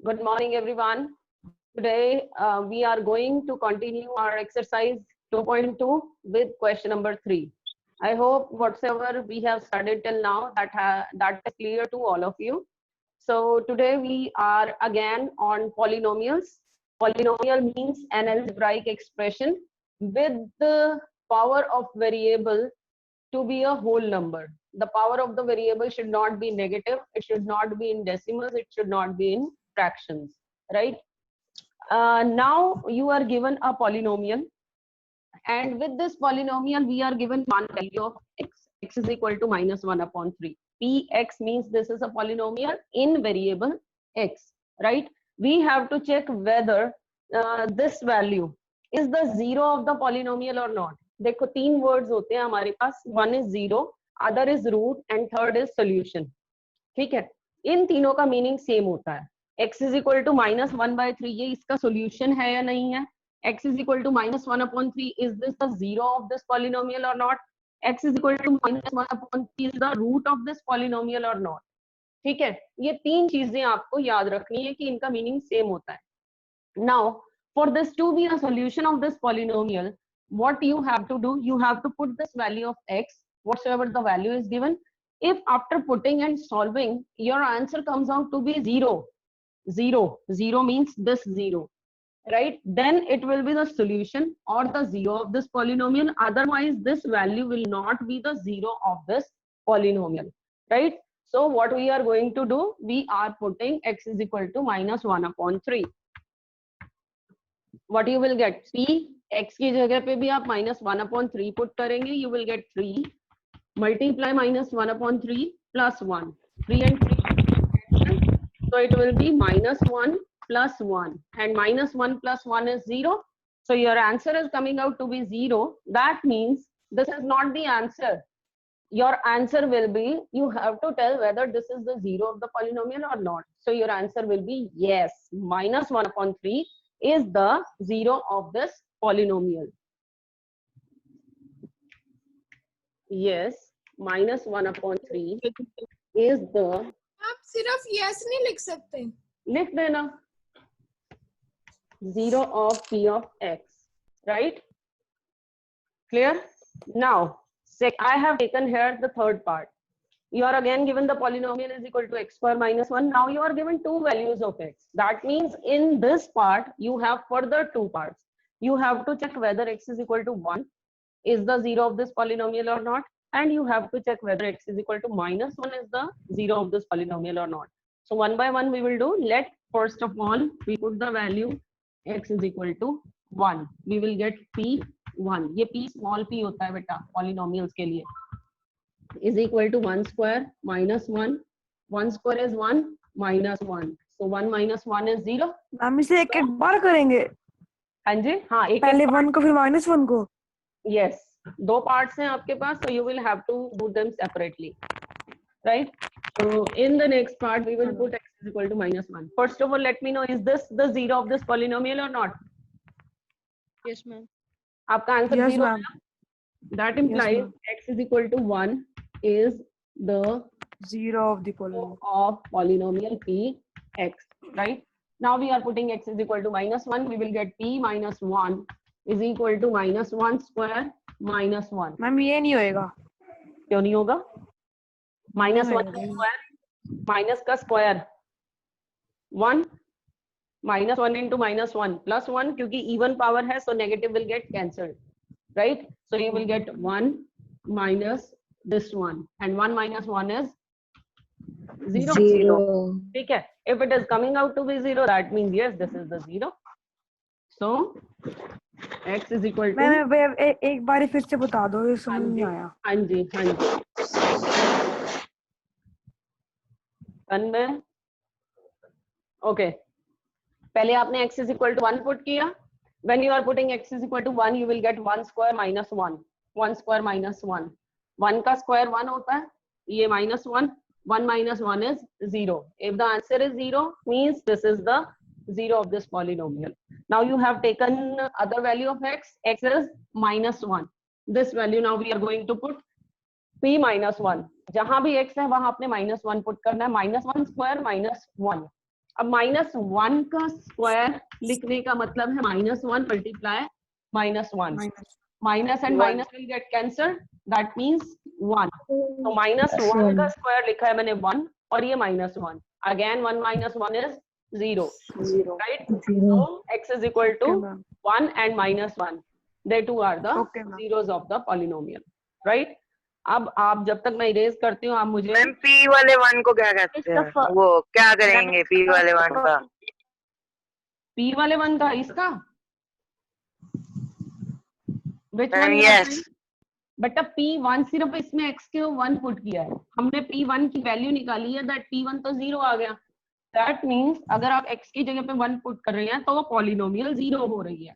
Good morning, everyone. Today, we are going to continue our exercise 2.2 with question number 3. I hope whatsoever we have studied till now that is clear to all of you. So today we are again on polynomials. Polynomial means an algebraic expression with the power of variable to be a whole number. The power of the variable should not be negative, it should not be in decimals, it should not be in fractions, right? Now you are given a polynomial, and with this polynomial we are given one value of x is equal to minus 1 upon 3. Px means this is a polynomial in variable x, right? We have to check whether this value is the zero of the polynomial or not. देखो तीन words होते हैं हमारे पास, one is zero, other is root and third is solution. ठीक है, इन तीनों का मीनिंग सेम होता है. x is equal to minus 1/3, ये इसका सोल्यूशन है या नहीं है. x is equal to minus 1 upon 3, is this the zero of this polynomial or not. x is equal to minus 1 upon 3 is the root of this polynomial or not. ठीक है, ये तीन चीजें आपको याद रखनी है कि इनका मीनिंग सेम होता है. Now for this to be a solution of this polynomial, what you have to do, you have to put this value of x, whatsoever the value is given. If after putting and solving your answer comes out to be zero means this zero, right, then it will be the solution or the zero of this polynomial. Otherwise this value will not be the zero of this polynomial, right? So what we are going to do, we are putting x is equal to minus 1 upon 3. What you will get, p x की जगह पे भी आप minus 1 upon 3 put करेंगे, you will get 3 multiply minus 1 upon 3 plus 1, 3 and 3, so it will be minus 1 plus 1, and minus 1 plus 1 is 0. So your answer is coming out to be 0. That means this is not the answer. Your answer will be, you have to tell whether this is the zero of the polynomial or not. So your answer will be yes, minus 1 upon 3 is the zero of this polynomial. Yes, minus 1 upon 3 is the. आप सिर्फ yes नहीं लिख सकते. लिख देना, zero of p of x, right? Clear? Now I have taken here the third part. You are again given the polynomial is equal to x square minus 1. Now you are given two values of x. That means in this part you have further two parts. You have to check whether x is equal to 1 is the zero of this polynomial or not, and you have to check whether x is equal to minus 1 is the zero of this polynomial or not. So one by one we will do. Let first of all we put the value x is equal to 1. We will get p1. ये p small p होता है बेटा polynomials के लिए. Is equal to 1 square minus 1. 1 square is 1 minus 1. So 1 minus 1 is 0. हम इसे एक एक बार करेंगे. हाँ जी, हाँ एक पहले 1 को फिर minus 1 को. Yes, दो parts हैं आपके पास, so you will have to do them separately, right? So in the next part we will put x is equal to minus 1. First of all, let me know, is this the zero of this polynomial or not? Yes ma'am. आपका answer Yes, 0 ma'am. है. That implies ma'am. x is equal to 1 is the Zero of the polynomial. of polynomial p x, right? Now we are putting x is equal to minus 1. We will get p minus 1 is equal to minus 1 square minus 1. Ma'am ये नहीं होएगा. क्यों नहीं होगा? Minus नहीं 1 होगा. Square, minus का square 1, minus 1 into minus 1 plus 1, क्योंकि even power है, so negative will get cancelled, right? So you will get 1 minus this one, and 1 minus 1 is 0. ठीक है? If it is coming out to be 0, that means yes, this is the 0. So x is equal to. Ma'am एक बार फिर से बता दो, ये समझ नहीं आया. हाँ जी, हाँ जी. वन में ओके, पहले आपने x is equal to 1 put किया. When you are putting x is equal to 1, you will get 1 square minus 1. 1 square minus 1. 1 का स्क्वायर 1 होता है, ये minus 1. 1 minus 1 is 0. If the answer is 0, means this is the zero of this polynomial. Now you have taken other value of x. X is minus 1. This value now we are going to put p minus 1. जहां भी x है वहां आपने minus 1 put करना है. minus 1 square minus 1. अब -1 का square लिखने का मतलब है -1 multiply -1. Minus and minus will get cancelled. That means 1. So -1 का स्क्वायर लिखा है मैंने 1 और ये -1. Again 1 minus 1 is 0. Right? So x is equal to 1 and -1. They two are the zeros of the polynomial. Right? अब आप जब तक मैं इरेज करती हूँ आप मुझे मैम पी वाले 1 को क्या कहते हैं? वो क्या करेंगे पी वाले 1 का? p वाले 1 का इसका which ma'am one you are yes saying? But अब p1 सिर्फ इसमें x के 1 पुट किया है, हमने p1 की वैल्यू निकाली है, दैट p1 तो 0 आ गया. दैट मींस अगर आप x की जगह पे 1 पुट कर रहे हैं तो वो पॉलिनोमियल 0 हो रही है.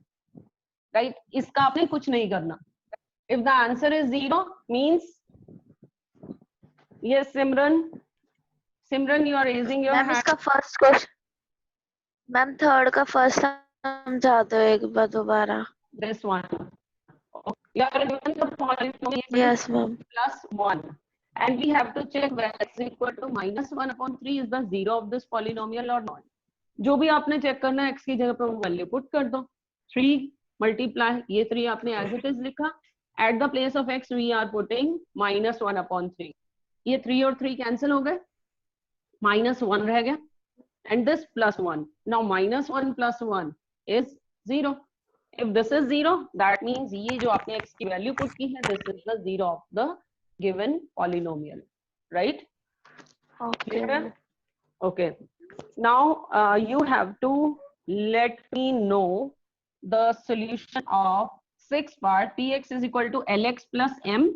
राइट? इसका आपने कुछ नहीं करना. If the answer is 0 means yes Simran you are raising your ma'am hand. इसका फर्स्ट क्वेश्चन, मैम थर्ड का फर्स्ट समझा दो एक बार दोबारा. This one you are given the polynomial yes ma'am. plus 1 and we have to check whether x is equal to -1/3 is the zero of this polynomial or not. जो भी आपने check करना है x की जगह पे वो वैल्यू पुट कर दो. 3 मल्टीप्लाई ये 3 आपने एज इट इज लिखा. At the place of x we are putting -1/3. ये 3 और 3 कैंसिल हो गए, -1 रह गया and this +1. now -1 + 1 is 0. if this is 0 that means ये जो आपने x की वैल्यू पुट की है this is the zero of the given polynomial. right? Okay. Okay. Now you have to let me know the solution of sixth part. Px is equal to Lx plus m.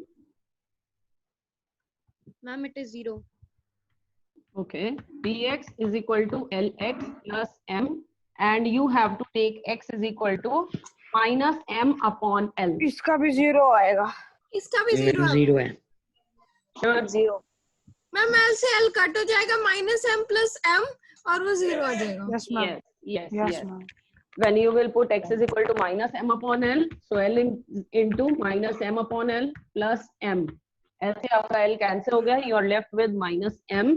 Ma'am, it is 0. Okay. Px is equal to Lx plus m and you have to take x is equal to minus m upon L. इसका भी 0 आएगा. इसका भी 0 zero है. Sure. 0. Ma'am L से L cut हो जाएगा -m plus m और वो 0 आ जाएगा. Yes ma'am. Yes. ma'am. When you will put x is equal to minus m upon L, so L into minus m upon L plus m. ऐसे आपका L cancel हो गया, you are left with minus m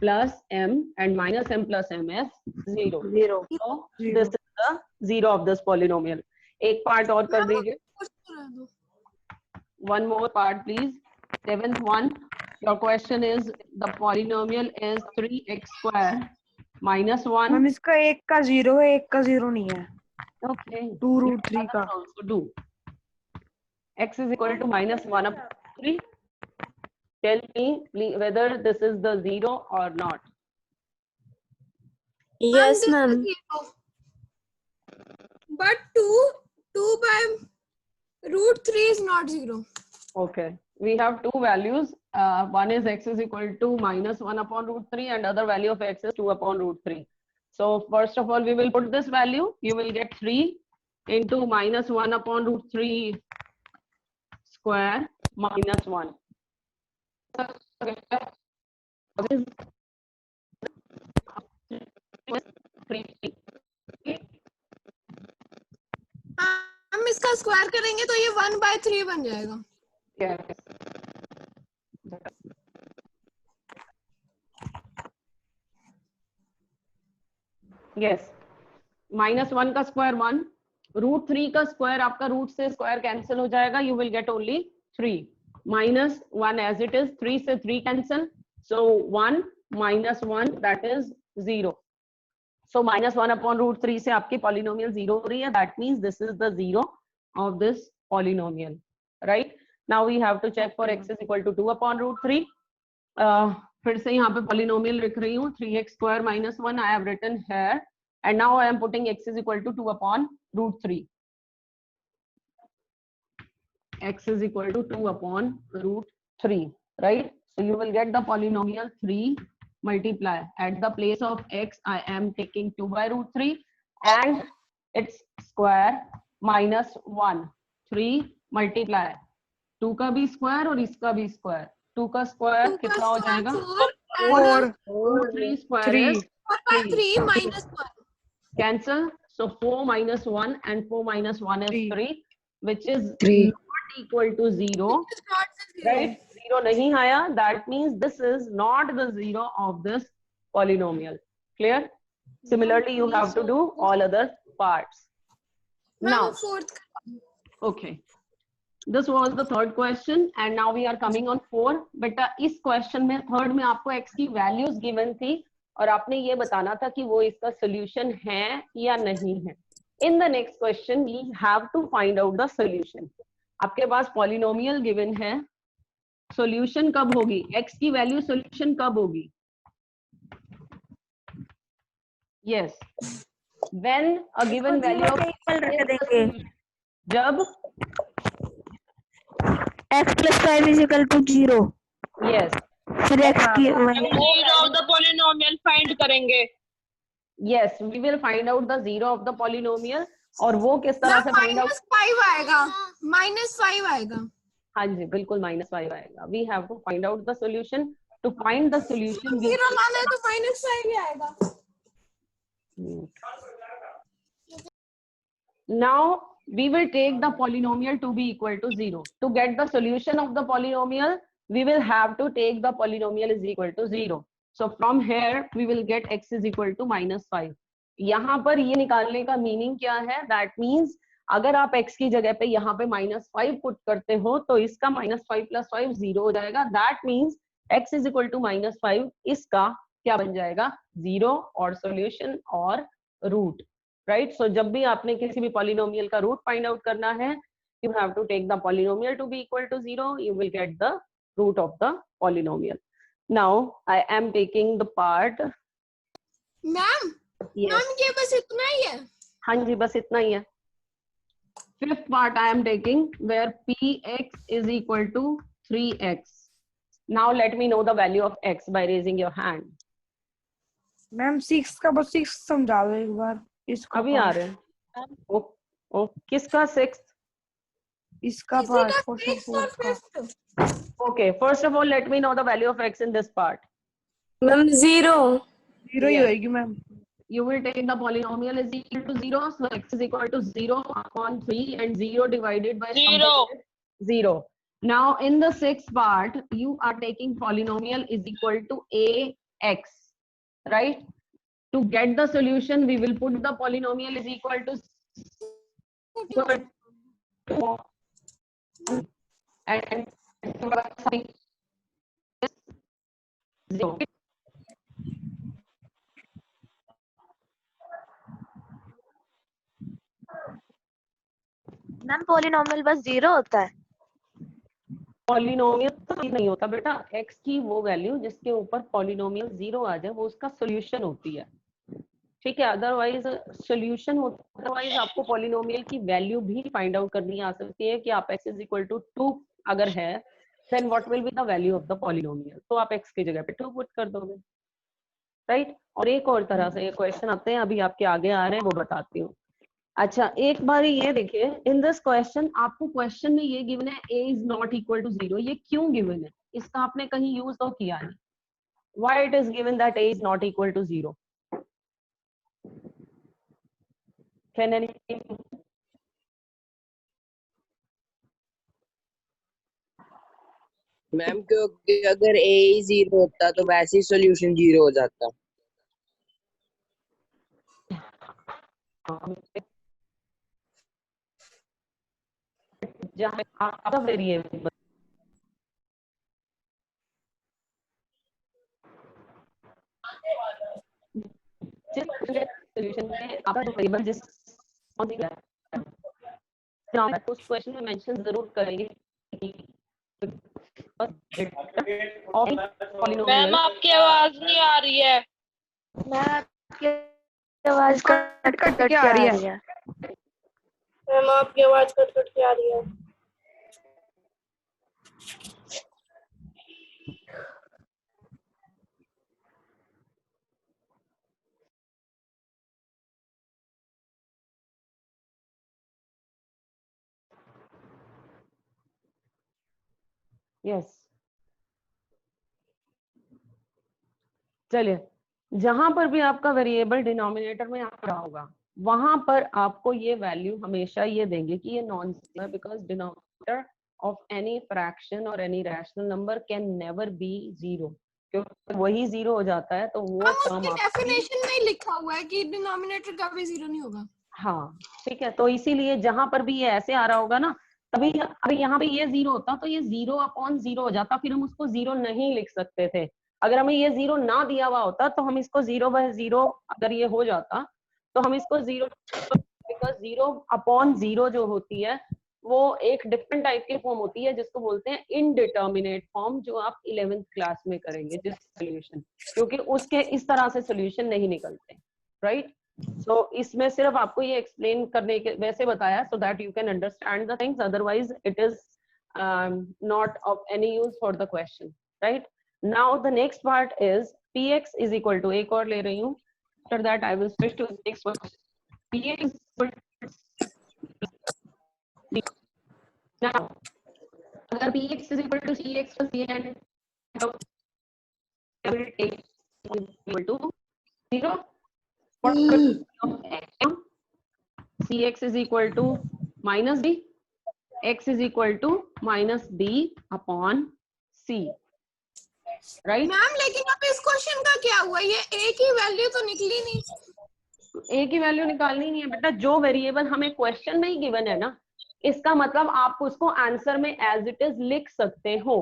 plus m and minus m plus m is 0. So this is the zero of this polynomial. एक part और कर दीजिए. One more part please. Seventh one. Your question is the polynomial is 3x square minus 1. Ma'am इसका 1 का 0 है, 1 का 0 नहीं है. Okay. 2√3 का. Also do. X is equal to -1/3. Tell me please whether this is the 0 or not. Yes ma'am. But 2 by √3 is not 0. Okay. We have two values. One is x is equal to -1/√3 and other value of x is 2/√3. So first of all, we will put this value. You will get 3 into -1/√3 square minus 1. हम इसका square करेंगे तो ये 1/3 बन जाएगा. Yes. -1 का square 1, √3 का square आपका रूट से स्क्वायर कैंसिल हो जाएगा. You will get only 3. -1 as it is, 3 से 3 cancel. So 1 minus 1 that is 0. So -1/√3 से आपकी polynomial 0 हो रही है. That means this is the 0 of this polynomial. Right? Now we have to check for x is equal to 2/√3. फिर से यहाँ पे polynomial लिख रही हूँ. 3x square minus 1 I have written here. And now I am putting x is equal to 2/√3. X is equal to 2/√3, right? So you will get the polynomial 3 multiply. At the place of x, I am taking 2/√3 and its square minus 1. 3 multiply. 2 का भी square और इसका भी square. 2 का square कितना हो जाएगा? 4 3 square is 4/3 minus 1. Cancel. So 4 minus 1 and 4 minus 1 is 3, which is 3. not equal to 0. It's not the 0. Right? 0 nahi aaya. That means this is not the 0 of this polynomial. Clear? Similarly, you have to do all other parts. Ma'am Now, fourth okay. This was the third question and now we are coming on 4. बेटा इस question में third में आपको x की values given थी और आपने ये बताना था कि वो इसका सोल्यूशन है या नहीं है. In the next question we have to find out the solution. आपके पास पॉलिनोमियल गिवन है, सोल्यूशन कब होगी, x की वैल्यू सोल्यूशन कब होगी? Yes, when a given value of रख देंगे. जब x plus 5 is equal to 0. yes फिर x की zero of the polynomial find करेंगे. yes we will find out the zero of the polynomial. और वो किस तरह से फाइंड आउट? -5 आएगा, -5 आएगा. हाँ जी बिल्कुल -5 आएगा. We have to find out the solution. To find the solution 0 लाना है तो -5 ही आएगा. now we will take the polynomial to be equal to 0. To get the solution of the polynomial we will have to take the polynomial is equal to 0. So from here we will get x is equal to -5. यहाँ पर ये निकालने का meaning क्या है? That means अगर आप x की जगह पे यहाँ पे -5 पुट करते हो तो इसका -5 + 5 0 हो जाएगा. That means x is equal to -5 इसका क्या बन जाएगा? 0 और सॉल्यूशन और रूट. राइट. सो जब भी आपने किसी भी पॉलिनोमियल का रूट फाइंड आउट करना है you have to take the polynomial to be equal to 0. You will get the root of the polynomial. Now I am taking the part. Ma'am ma'am ये बस इतना ही है. हाँ जी बस इतना ही है. Fifth part I am taking where px is equal to 3x. Now let me know the value of x by raising your hand. Ma'am 6 का बस 6 समझा दो एक बार. इसका अभी आ रहे हैं. ओ किसका 6? इसका किसी पार्ट का फर्स्ट sixth ऑफ और ऑल का. fifth. Okay, first of all let me know the value of x in this part. Ma'am 0. 0 ही होएगी ma'am. You will take the polynomial is equal to 0, so x is equal to 0 upon 3 and 0 divided by 0. 0. Now in the sixth part you are taking polynomial is equal to ax, right? To get the solution we will put the polynomial is equal to and 0. Ma'am polynomial बस 0 होता है. Polynomial तो नहीं होता बेटा. x की वो value जिसके ऊपर पॉलिनोमियल 0 आ जाए वो उसका सॉल्यूशन होती है. ठीक है. अदरवाइज सॉल्यूशन होता है. अदरवाइज आपको पॉलिनोमियल की वैल्यू भी फाइंड आउट करनी आ सकती है कि आप x इज इक्वल टू 2 अगर है then what will be the value of the polynomial. तो आप x की जगह पे 2 पुट कर दोगे. राइट. और एक और तरह से ये क्वेश्चन आते हैं अभी आपके आगे आ रहे हैं वो बताती हूँ. अच्छा एक बार ये देखिए इन दिस क्वेश्चन आपको क्वेश्चन में ये गिवन है a is not equal to 0. ये क्यों गिवन है? इसका आपने कहीं यूज तो किया नहीं. Why it is given that a is not equal to 0? Can any? Ma'am क्योंकि अगर a 0 होता तो वैसे ही सॉल्यूशन 0 हो जाता. जहाँ आपका वेरिएबल सॉल्यूशन में आपका जो वेरिएबल जिस उस क्वेश्चन में मेंशन जरूर करेंगे मैम आपकी आवाज नहीं आ रही है. मैं आपकी आवाज कट कट के आ रही है. मैम आपकी आवाज कट कट के आ रही है. यस. चलिए जहां पर भी आपका वेरिएबल डिनोमिनेटर में आ रहा होगा वहां पर आपको ये वैल्यू हमेशा ये देंगे कि ये नॉन जीरो है because denominator of any fraction और any rational number can never be 0. क्योंकि वही 0 हो जाता है, तो वो हम टर्म उसके आपकी, डेफिनेशन में ही लिखा हुआ है कि डिनोमिनेटर कभी 0 नहीं होगा। हाँ ठीक है। तो इसीलिए जहां पर भी ये ऐसे आ रहा होगा ना, तभी अभी यहाँ पे ये 0 होता तो ये 0/0 हो जाता, फिर हम उसको 0 नहीं लिख सकते थे। अगर हमें ये 0 ना दिया हुआ होता तो हम इसको 0/0 अगर ये हो जाता तो हम इसको 0, बिकॉज 0/0 जो होती है वो एक डिफरेंट टाइप की फॉर्म होती है जिसको बोलते हैं इनडिटर्मिनेट फॉर्म, जो आप 11th क्लास में करेंगे जिस सोल्यूशन, क्योंकि उसके इस तरह से सोल्यूशन नहीं निकलते, राइट। सो इसमें सिर्फ आपको ये एक्सप्लेन करने के वैसे बताया so that you can understand the things, otherwise it is not of any use for the question, right. Now the next part is px is equal to, एक और ले रही हूँ, after that I will switch to next one. px is equal to, now अगर px is equal to cx plus cn, I will take is equal to 0. What of x? Cx is equal to minus d, x is equal to minus d upon c, right? Ma'am लेकिन अब इस question का क्या हुआ, ये a की value तो निकली नहीं। a की वैल्यू निकालनी नहीं है बेटा, जो वेरिएबल हमें क्वेश्चन में ही गिवन है ना, इसका मतलब आप उसको आंसर में एज इट इज लिख सकते हो,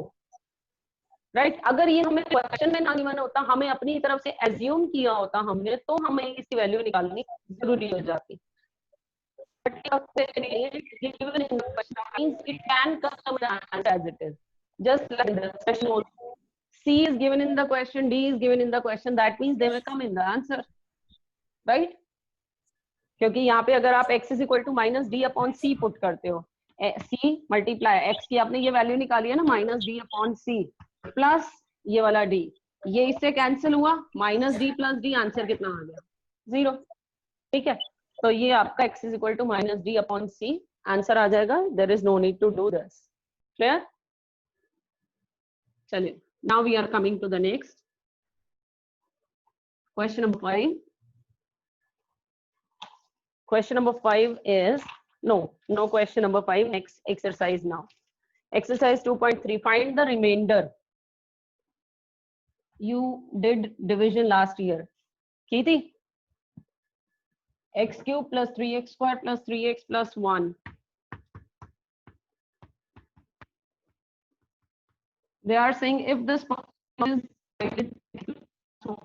राइट। अगर ये हमें क्वेश्चन में ना गिवन होता, हमें अपनी तरफ से एज्यूम किया होता हमने, तो हमें इसकी वैल्यू निकालनी जरूरी हो जाती। Given in the question means it can come as it is, just like the question also. C is given in the question, D is given in the question, that means they will come in the answer, right? क्योंकि यहाँ पे अगर आप x is equal to minus d upon c put करते हो, c multiply x की आपने ये वैल्यू निकाली है ना, minus d upon c plus ये वाला d, ये इससे कैंसिल हुआ, minus d plus d, answer कितना आ गया 0, ठीक है। तो ये आपका x is equal to minus d upon c answer आ जाएगा, there is no need to do this, clear? चलिए, now we are coming to the next question number 5. Question number 5 is no question number 5, next exercise now. Exercise 2.3, find the remainder. You did division last year, की थी? x cube plus 3x square plus 3x plus 1. They are saying if this is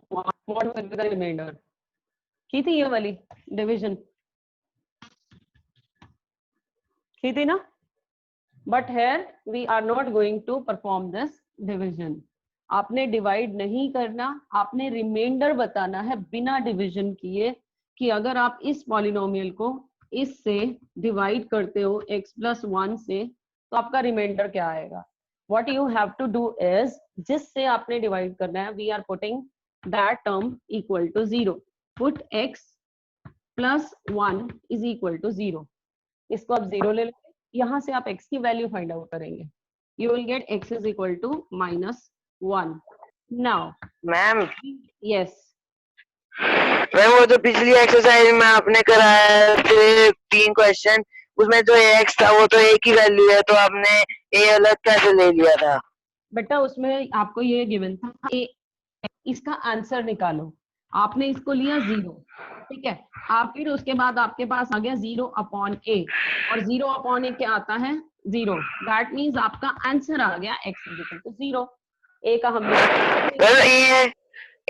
what will be the remainder. की थी ये वाली division, की थी ना? But here we are not going to perform this division. आपने डिवाइड नहीं करना, आपने रिमाइंडर बताना है बिना डिवीजन किए, कि अगर आप इस पॉलिनोमियल को इससे डिवाइड करते हो x plus 1 से, तो आपका रिमाइंडर क्या आएगा। What you have to do is, जिससे आपने डिवाइड करना है, we are putting that term equal to 0. Put x plus 1 is equal to 0. इसको आप 0 ले लेंगे, यहाँ से आप x की वैल्यू फाइंड आउट करेंगे, you will get x is equal to minus 1. Now, ma'am yes, ma'am वो जो पिछली एक्सरसाइज में आपने कराया थे 3 क्वेश्चन, उसमें जो x था वो तो a की वैल्यू है, तो आपने a अलग कैसे ले लिया था? बेटा उसमें आपको ये गिवन था a, इसका आंसर निकालो, आपने इसको लिया 0, ठीक है। आप फिर उसके बाद आपके पास आ गया 0/a, और 0/a क्या आता है 0, दैट मीन्स आपका आंसर आ गया x is equal to 0. a का हमने,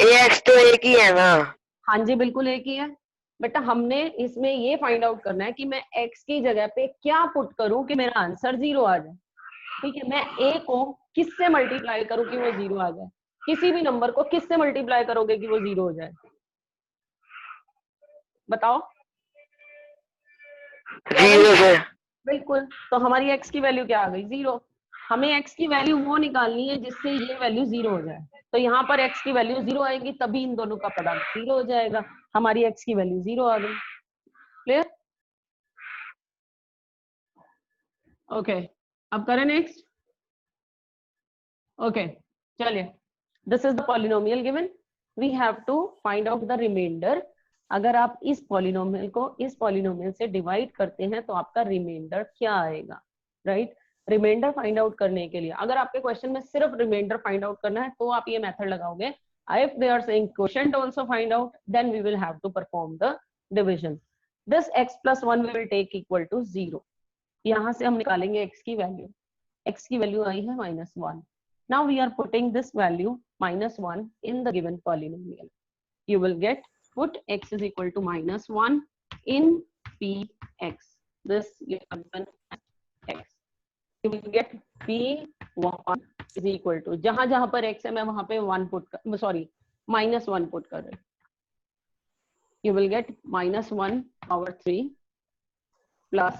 ax तो एक ही है ना? हाँ जी बिल्कुल एक ही है बेटा, हमने इसमें ये फाइंड आउट करना है कि मैं x की जगह पे क्या पुट करूं कि मेरा आंसर 0 आ जाए, ठीक है। मैं a को किससे मल्टीप्लाई करूं कि वो 0 आ जाए, किसी भी नंबर को किससे मल्टीप्लाई करोगे कि वो 0 हो जाए, बताओ। 0 से। बिल्कुल, तो हमारी x की वैल्यू क्या आ गई 0। हमें x की वैल्यू वो निकालनी है जिससे ये वैल्यू 0 हो जाए, तो यहाँ पर x की वैल्यू 0 आएगी, तभी इन दोनों का प्रोडक्ट 0 हो जाएगा। हमारी x की वैल्यू 0 आ गई, क्लियर? ओके, अब करें नेक्स्ट। ओके चलिए, this is the polynomial given, we have to find out the remainder. अगर आप इस पॉलिनोमियल को इस पॉलिनोमियल से डिवाइड करते हैं तो आपका रिमाइंडर क्या आएगा, राइट? रिमाइंडर फाइंड आउट करने के लिए, अगर आपके क्वेश्चन में सिर्फ रिमाइंडर फाइंड आउट करना है तो आप ये मेथड लगाओगे. If they are saying quotient also find out, then we will have to perform the division. This x plus 1 we will take equal to 0. यहाँ से हम निकालेंगे x की वैल्यू. x की वैल्यू आई है -1. Now we are putting this value -1 in the given polynomial. You will get put x is equal to -1 in px. This you have given x. You will get p1 is equal to, जहां जहां पर x है मैं वहां पे 1 put कर, sorry -1 put कर रही. You will get -1 power 3 plus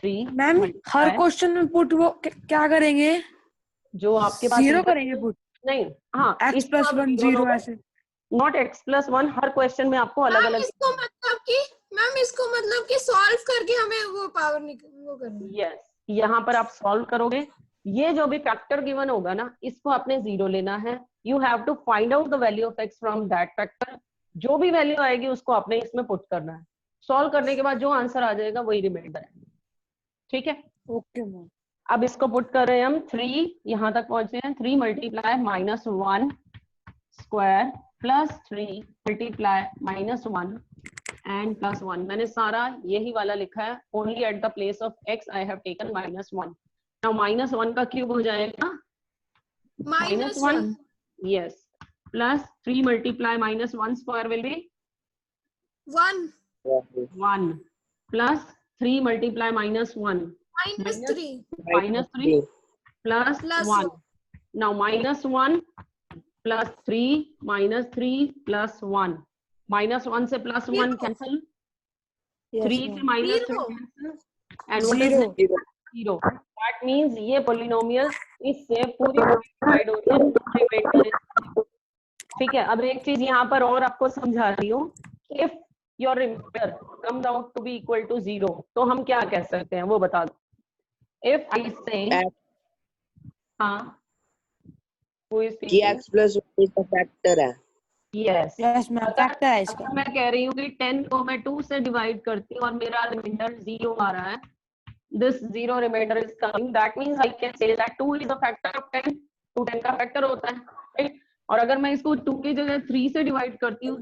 3. Ma'am her question में पुट वो क्या करेंगे? जो आपके पास 0 करेंगे पुट? नहीं, हाँ, x plus 1 0 ऐसे. Not x plus 1. Her question में आपको अलग अलग. इसको मतलब कि सॉल्व करके हमें वो पावर वो करनी है. यस, यहाँ पर आप सॉल्व करोगे, ये जो भी फैक्टर गिवन होगा ना इसको आपने 0 लेना है. You have to find out the value of x from that factor. जो भी वैल्यू आएगी उसको आपने इसमें पुट करना है. सॉल्व करने के बाद जो आंसर आ जाएगा वही रिमाइंडर है. ठीक है, ओके मैम. अब इसको पुट कर रहे हैं हम. 3 यहाँ तक पहुंचे हैं. 3 multiply -1 square plus 3 multiply -1 and +1. मैंने सारा यही वाला लिखा है. Only eight the place of x I have taken -1. Now -1 का क्यूब हो जाएगा -1. Yes, plus 3 multiply -1 square will be 1 plus 3 multiply -1 -3 plus 1. Now -1 plus 3 -3 plus 1. -1 से +1 कैंसिल. 3 से -3 cancel and what is 0. That means ये पॉलिनोमियल इससे पूरी divide हो रही है. रिमाइंडर. ठीक है, अब एक चीज यहाँ पर और आपको समझा रही हूँ. If your remainder comes out to be equal to 0 तो हम क्या कह सकते हैं वो बता दो. इफ आई से हाँ who is कि speaking? x plus 1 इसका फैक्टर है. यस, यस मैम फैक्टर है इसका. मैं कह रही हूँ कि 10 को मैं 2 से डिवाइड करती हूँ और मेरा रिमाइंडर 0 आ रहा है. This 0 remainder is coming. That means I can say that 2 is a factor of 10. 2 10 का फैक्टर होता है, राइट? और अगर मैं इसको 2 की जगह 3 से डिवाइड करती हूँ,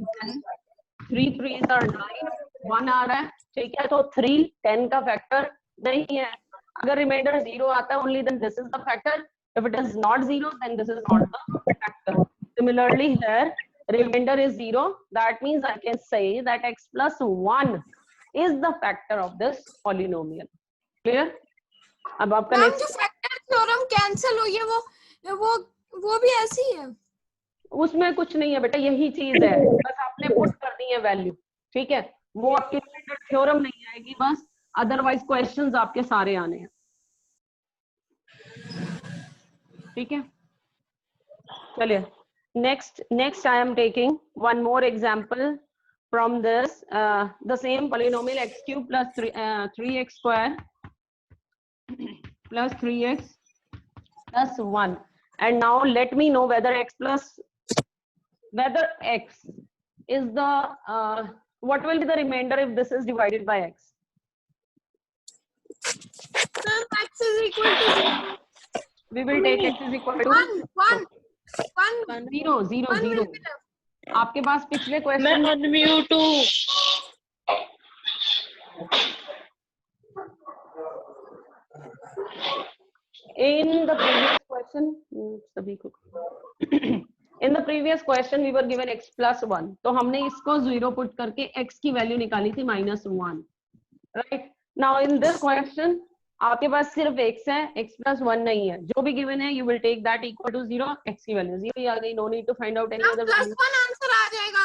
3 3 are 9, 1 आ रहा है. ठीक है, तो 3 10 का फैक्टर नहीं है. अगर रिमाइंडर 0 आता है only then this is the factor. If it is not 0, then this is not the factor. Similarly here, remainder is 0. That means I can say that x plus 1 is the factor of this polynomial. Clear? अब आपका ma'am next, जो factor theorem cancel हुई है वो भी ऐसी है. उसमें कुछ नहीं है बेटा, यही चीज है, बस आपने पुट कर दी है वैल्यू. ठीक है, वो आपकी रिमाइंडर थ्योरम नहीं आएगी बस. अदरवाइज क्वेश्चंस आपके सारे आने हैं. ठीक है, चलिए next I am taking one more example from this the same polynomial x cube plus 3x square plus 3x plus 1. And now let me know whether x is the what will be the remainder if this is divided by x. Ma'am, x is equal to 0. We will take x is equal to 1 0 0 0. आपके पास पिछले question में unmute हूँ. in the previous question सभी को in the previous question we were given x plus 1. तो हमने इसको 0 put करके x की वैल्यू निकाली थी -1. Right, now in this question आपके पास सिर्फ x है, x plus 1 नहीं है. जो भी गिवन है you will take that equal to 0. x की वैल्यू 0 ही आ गई. No need to find out any other value. +1 answer आ जाएगा.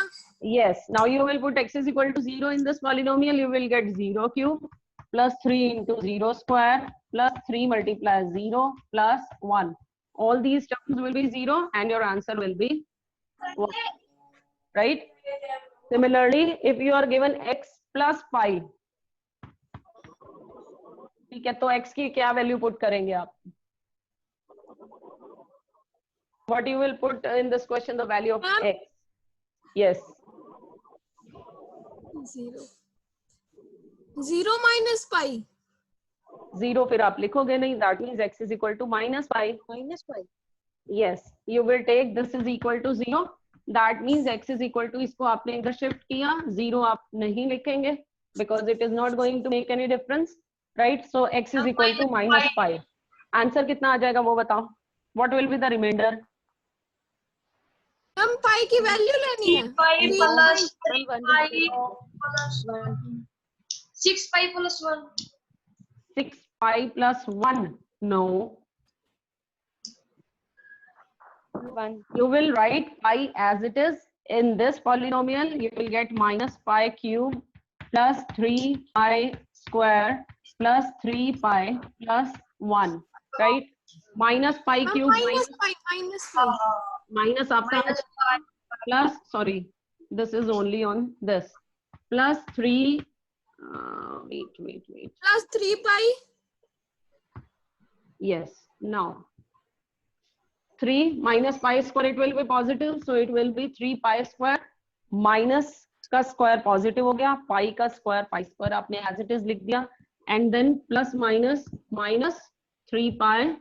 Yes, now you will put x is equal to 0 in this polynomial. You will get 0 cube plus 3 into 0 square plus 3 multiply 0 plus 1. All these terms will be 0 and your answer will be 1. Right? Similarly, if you are given x plus pi, ठीक है, तो x की क्या value put करेंगे आप? What you will put in this question the value of x? Yes. 0 minus pi. 0 फिर आप लिखोगे नहीं, that means x is equal to -5. Yes, you will take this is equal to 0. That means x is equal to, इसको आपने इधर shift किया, 0 आप नहीं लिखेंगे because it is not going to make any difference, right? So x is equal to -5. Answer कितना आ जाएगा वो बताओ. What will be the remainder? हम पाई की वैल्यू लेनी है. 5 plus 3 pi 6 pi plus 1. 6 pi plus 1. No. You will write pi as it is. In this polynomial, you will get minus pi cube plus 3 pi square plus 3 pi plus 1, right? Minus pi हम cube minus pi. minus आपका plus, sorry, this is only on this, plus 3 wait, Plus 3 pi. yes, now 3 minus pi square, it will be positive, so it will be 3 pi square. Minus का square positive हो गया, pi का square, pi square आपने as it is लिख दिया, and then plus minus 3 pi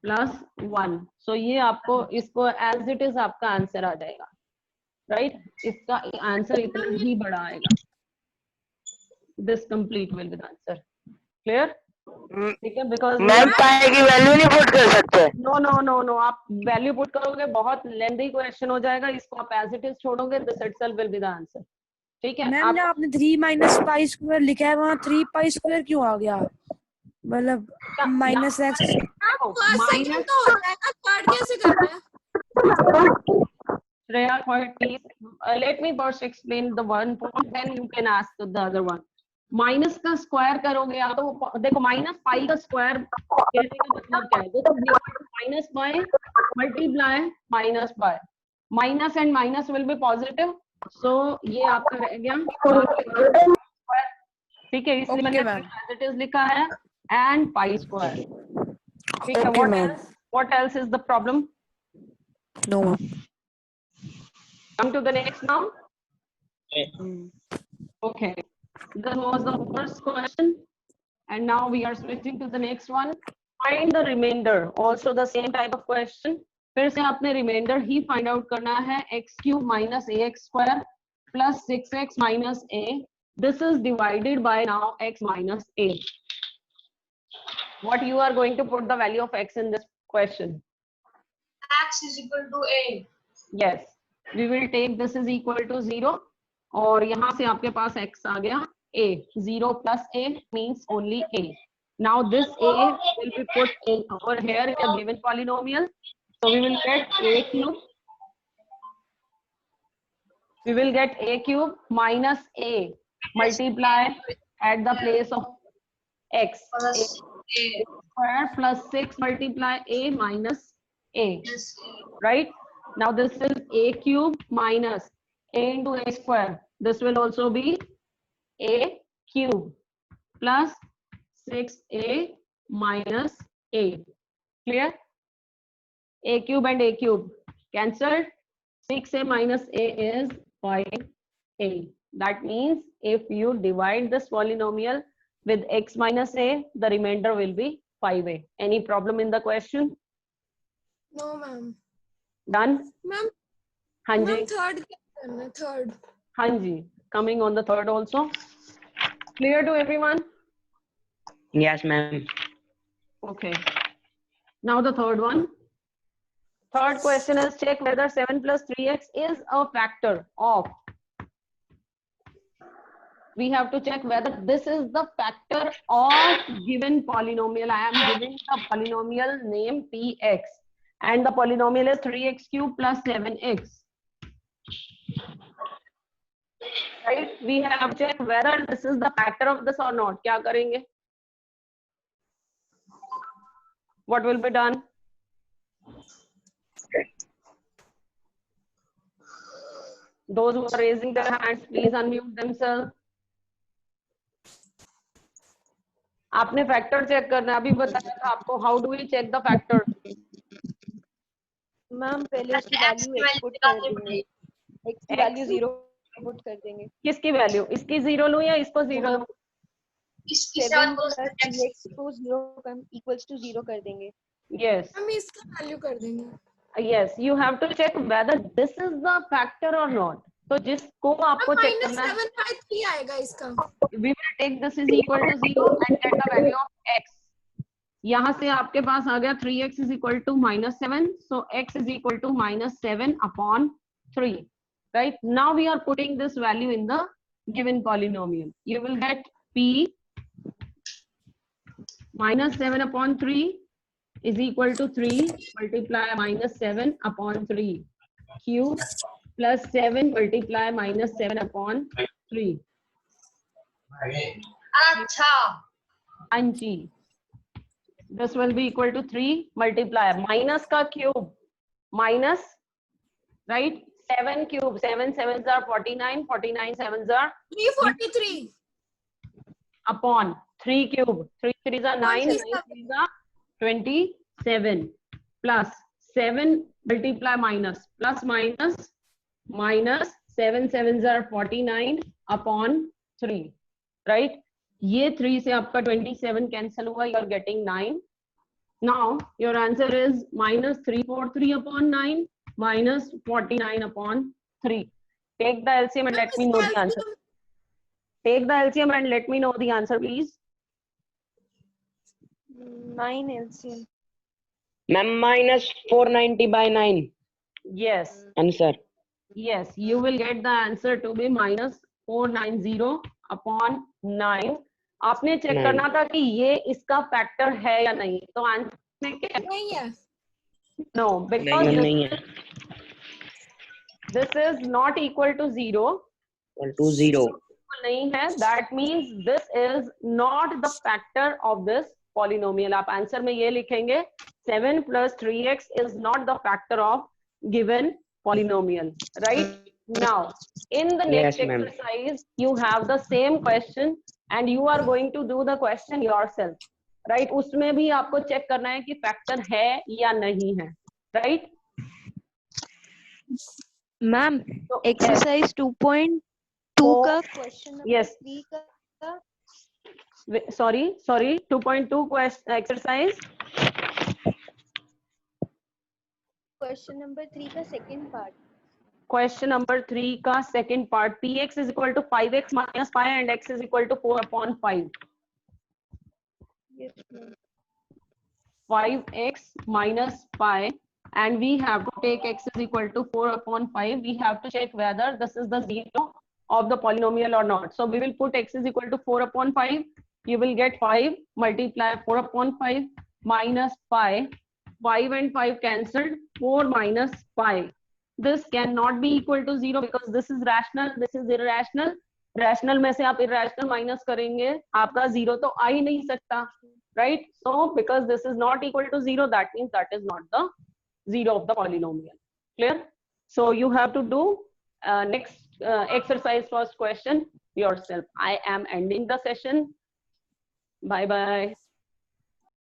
plus 1. so ये आपको इसको as it is आपका आंसर आ जाएगा, right? इसका आंसर इतना ही बड़ा आएगा. This complete will be the answer. Clear? ठीक है, because मैम पाई की वैल्यू नहीं पुट कर सकते. no, आप वैल्यू पुट करोगे बहुत लेंथी क्वेश्चन हो जाएगा. इसको आप एज इट इज छोड़ोगे, this itself will be the answer. ठीक है. मैम जब आपने 3 माइनस पाई स्क्वायर लिखा है वहाँ 3 पाई स्क्वायर क्यों आ गया? मतलब माइनस एक्स. सेकंड तो हो जाएगा, थर्ड कैसे करना है? Shreya, please let me first explain the one point, then you can ask the other one. Minus का स्क्वायर करोगे आप तो देखो, माइनस पाई का स्क्वायर कहने का मतलब क्या है? देखो minus by multiply minus by, minus and minus will be positive, so ये आपका रह गया. ठीक है, इसलिए मैंने एज इट इज लिखा है एंड पाई स्क्वायर. ठीक है. What else is the problem? No. Come to the next now. Okay, that was the first question, and now we are switching to the next one. Find the remainder. Also the same type of question. फिर से आपने remainder ही find out करना है. x cube minus ax square plus 6x minus a. This is divided by now x minus a. What you are going to put the value of x in this question? X is equal to a. Yes. We will take this is equal to 0, और यहाँ से आपके पास x आ गया a. 0 plus a means only a. Now this a will be put in over here in a given polynomial, so we will get a cube. We will get a cube minus a multiply at the place of x. Plus A square plus 6 multiply a minus a. Yes. Right? Now this is a cube minus a into a square. This will also be a cube plus 6a minus a. Clear? A cube and a cube cancelled. 6a minus a is 5a. That means if you divide this polynomial with x minus a, the remainder will be 5a. Any problem in the question? No ma'am. Done? Ma'am, हाँ जी. third करना है, third. हाँ जी. Coming on the third also. Clear to everyone? Yes, ma'am. Okay. Now the third one. Third question is check whether 7 plus 3x is a factor of. We have to check whether this is the factor of given polynomial. I am giving the polynomial name px. And the polynomial is 3x cube plus 7x. Right? We have checked whether this is the factor of this or not. क्या करेंगे? What will be done? Those who are raising their hands, please unmute themselves. आपने factor check करना है, अभी बताया था आपको. How do we check the factor? Ma'am पहले उसकी वैल्यू x पुट कर देंगे, x की वैल्यू 0 पुट कर देंगे. किसकी वैल्यू? इसकी 0 लूं या इसको 0 लूं? 7 plus 3x को 0 equals to 0 कर देंगे. Yes. हम इसका वैल्यू कर देंगे. Yes, you have to check whether this is the factor or not. तो जिसको आपको अब check करना है, -7/3 आएगा इसका. we will take this is equal to 0 and get the value of x. यहाँ से आपके पास आ गया 3x is equal to -7. So x is equal to -7 upon 3. Right? Now we are putting this value in the given polynomial. You will get p -7 upon 3 is equal to 3 multiply -7 upon 3 cube plus 7 multiply -7 upon 3. Anji. This will be equal to 3 multiplier minus ka cube minus, right? 7 cube, 7 sevens are 49, 49 sevens are 343. upon 3 cube, 3 threes are 9, 9 27. threes are 27 plus 7 multiply minus plus minus minus 7 sevens are 49 upon 3, right? ये 3 से आपका 27 cancel हुआ, you are getting 9. Now your answer is -343 upon 9 minus 49 upon 3. Take the LCM and let me know the answer. Take the LCM and let me know the answer, please. 9 LCM. Ma'am, -490/9 Yes, answer. yes, you will get the answer to be -490 upon 9. आपने check 9. करना था कि ये इसका factor है या नहीं, तो आंसर में क्या? नहीं है. No, because नहीं है. this is not equal to 0. Equal to 0. नहीं है, that means this is not the factor of this polynomial. आप आंसर में ये लिखेंगे 7 plus 3x is not the factor of given polynomial, right? Now in the next Yes, ma'am. exercise you have the same question and you are going to do the question yourself, right? उसमें भी आपको check करना है कि factor है या नहीं है, right? मैम So, एक्सरसाइज 2.2 का क्वेश्चन नंबर Yes. 3 का sorry 2.2 question exercise question number 3 का सेकंड पार्ट. question number 3 का second part, px is equal to 5x minus pi and x is equal to 4 upon 5. 5x minus pi and we have to take x is equal to 4 upon 5. We have to check whether this is the zero of the polynomial or not. So we will put x is equal to 4 upon 5. You will get 5 multiply 4 upon 5 minus pi. 5 and 5 cancelled. 4 minus pi. This cannot be equal to 0 because this is rational, this is irrational. Rational में से आप irrational minus करेंगे, आपका 0 तो आ ही नहीं सकता, right? So because this is not equal to 0, that means that is not the 0 of the polynomial. Clear? So you have to do next exercise first question yourself. I am ending the session. Bye bye.